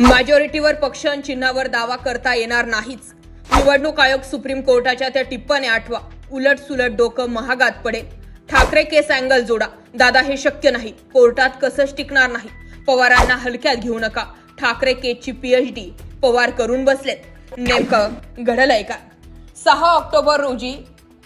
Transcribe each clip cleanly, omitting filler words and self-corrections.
मॅजॉरिटीवर पक्ष आणि चिन्हावर दावा करता येणार नाहीच. निवडणूक आयोग सुप्रीम कोर्टाच्या त्या टिप्पण्या आठवा. उलट सुलट डोकं महागात पडेल. ठाकरे केस अँगल जोडा. दादा हे शक्य नाही. कोर्टात कसंच टिकणार नाही. पवारांना हलक्यात घेऊ नका. ठाकरे केसची पीएचडी पवार करून बसलेत. नेमकं घडलंय का? 6 ऑक्टोबर रोजी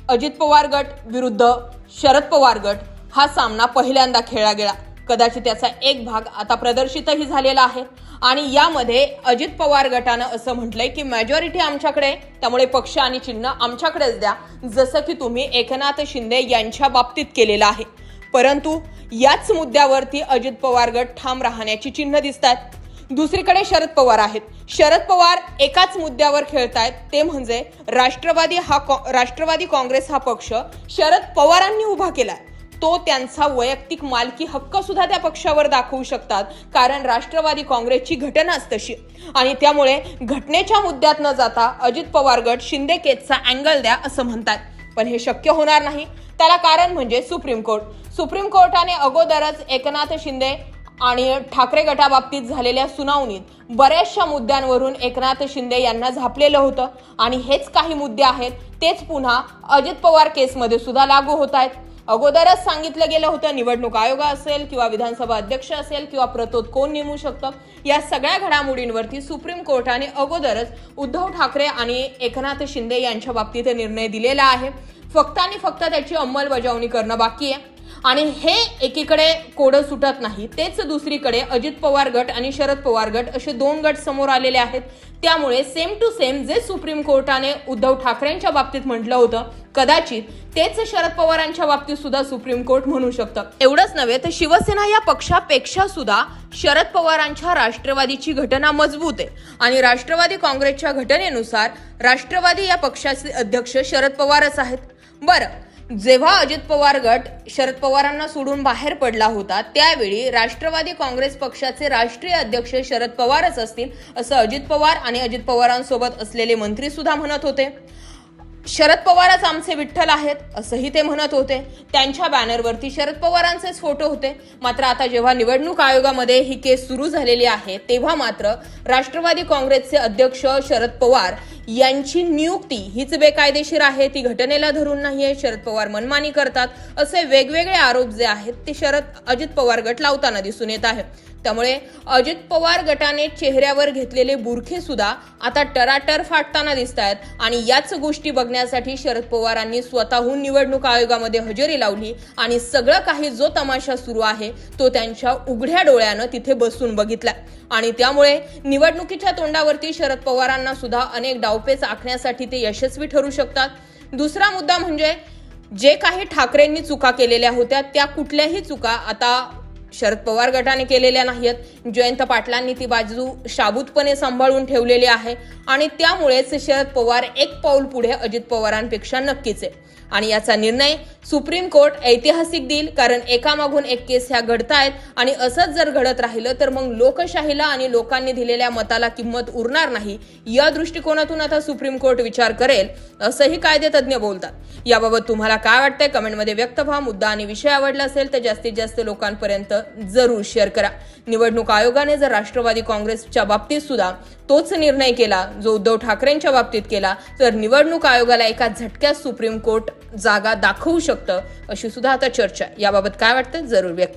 अजित पवार गट विरुद्ध शरद पवार गट हा सामना पहिल्यांदा खेळला गेला. कदाचित त्याचा एक भाग आता प्रदर्शितही झालेला आहे आणि यामध्ये अजित पवार गटानं असं म्हटलंय की मेजॉरिटी आमच्याकडे, त्यामुळे पक्ष आणि चिन्ह आमच्याकडेच द्या, जसं की तुम्ही एकनाथ शिंदे यांच्या बाबतीत केलेलं आहे. परंतु याच मुद्द्यावरती अजित पवार गट ठाम राहण्याची चिन्ह दिसतात. दुसरीकडे शरद पवार आहेत. शरद पवार एकाच मुद्द्यावर खेळतायत, ते म्हणजे राष्ट्रवादी काँग्रेस हा पक्ष शरद पवारांनी उभा केलाय. तो त्यांचा वैयक्तिक मालकी हक्क सुद्धा त्या पक्षावर दाखवू शकतात, कारण राष्ट्रवादी काँग्रेसची घटनाच तशी. आणि त्यामुळे घटनेच्या मुद्द्यात न जाता अजित पवार गट शिंदे केसचा अँगल द्या असं म्हणतात. पण हे शक्य होणार नाही. त्याला कारण म्हणजे सुप्रीम कोर्ट. सुप्रीम कोर्टाने अगोदरच एकनाथ शिंदे आणि ठाकरे गटाबाबतीत झालेल्या सुनावणीत बऱ्याचशा मुद्द्यांवरून एकनाथ शिंदे यांना झापलेलं होतं आणि हेच काही मुद्दे आहेत तेच पुन्हा अजित पवार केसमध्ये सुद्धा लागू होत आहेत. अगोदरच सांगितलं गेलं होतं, निवडणूक आयोग असेल किंवा विधानसभा अध्यक्ष असेल किंवा प्रतोद कोण नेमू शकतं, या सगळ्या घडामोडींवरती सुप्रीम कोर्टाने अगोदरच उद्धव ठाकरे आणि एकनाथ शिंदे यांच्या बाबतीत निर्णय दिलेला आहे. फक्त आणि फक्त त्याची अंमलबजावणी करणं बाकी आहे. आणि हे एकीकडे कोडं सुटत नाही, तेच दुसरीकडे अजित पवार गट आणि शरद पवार गट असे दोन गट समोर आलेले आहेत. त्यामुळे सेम टू सेम जे सुप्रीम कोर्टाने उद्धव ठाकरेंच्या बाबतीत म्हटलं होतं, कदाचित तेच शरद पवारांच्या बाबतीत सुद्धा सुप्रीम कोर्ट म्हणू शकतं. एवढंच नव्हे तर शिवसेना या पक्षापेक्षा सुद्धा शरद पवारांच्या राष्ट्रवादीची घटना मजबूत आहे आणि राष्ट्रवादी काँग्रेसच्या घटनेनुसार राष्ट्रवादी या पक्षाचे अध्यक्ष शरद पवारच आहेत. बरं, जेव्हा अजित पवार गट शरद पवारांना सोडून बाहेर पडला होता त्यावेळी राष्ट्रवादी काँग्रेस पक्षाचे राष्ट्रीय अध्यक्ष शरद पवारच असतील असं अजित पवार आणि अजित पवारांसोबत असलेले मंत्री सुद्धा म्हणत होते. शरद पवारच आमचे विठ्ठल आहेत असंही ते म्हणत होते. त्यांच्या बॅनरवरती शरद पवारांचेच फोटो होते. मात्र आता जेव्हा निवडणूक आयोगामध्ये ही केस सुरू झालेली आहे तेव्हा मात्र राष्ट्रवादी काँग्रेसचे अध्यक्ष शरद पवार यांची नियुक्ती हीच बेकायदेशीर आहे, ती घटनेला धरून नाहीये, शरद पवार मनमानी करतात, असे वेगवेगळे आरोप जे आहेत ते अजित पवार गट लावताना दिसून येत आहे. त्यामुळे अजित पवार गटाने चेहऱ्यावर घेतलेले बुरखे सुद्धा आता टराटर फाटताना दिसत आहेत आणि याच गोष्टी बघण्यासाठी शरद पवारांनी स्वतःहून निवडणूक आयोगामध्ये हजेरी लावली आणि सगळं काही जो तमाशा सुरू आहे तो त्यांच्या उघड्या डोळ्यानं तिथे बसून बघितला. आणि त्यामुळे निवडणुकीच्या तोंडावरती शरद पवारांना सुद्धा अनेक डावपेच आखण्यासाठी ते यशस्वी ठरू शकतात. दुसरा मुद्दा म्हणजे जे काही ठाकरेंनी चुका केलेल्या होत्या त्या कुठल्याही चुका आता शरद पवार गटाने केलेल्या नाहीत. जयंत पाटलांनी ती बाजू शाबूतपणे सांभाळून ठेवलेली आहे आणि त्यामुळेच शरद पवार एक पाऊल पुढे अजित पवारांपेक्षा नक्कीच आहे. आणि याचा निर्णय सुप्रीम कोर्ट ऐतिहासिक देईल, कारण एकामागून एक केस ह्या घडतायत आणि असंच जर घडत राहिलं तर मग लोकशाहीला आणि लोकांनी दिलेल्या मताला किंमत उरणार नाही. या दृष्टिकोनातून आता सुप्रीम कोर्ट विचार करेल असंही कायदेतज्ञ बोलतात. याबाबत तुम्हाला काय वाटतंय कमेंटमध्ये व्यक्त व्हा. मुद्दा आणि विषय आवडला असेल तर जास्तीत जास्त लोकांपर्यंत जरूर शेअर करा. निवडणूक आयोगाने जर राष्ट्रवादी काँग्रेसच्या बाबतीत सुद्धा तोच निर्णय केला जो उद्धव ठाकरेंच्या बाबतीत केला तर निवडणूक आयोगाला एका झटक्यात सुप्रीम कोर्ट जागा दाखवू शकतं, अशी सुद्धा आता चर्चा. याबाबत काय वाटतं जरूर व्यक्त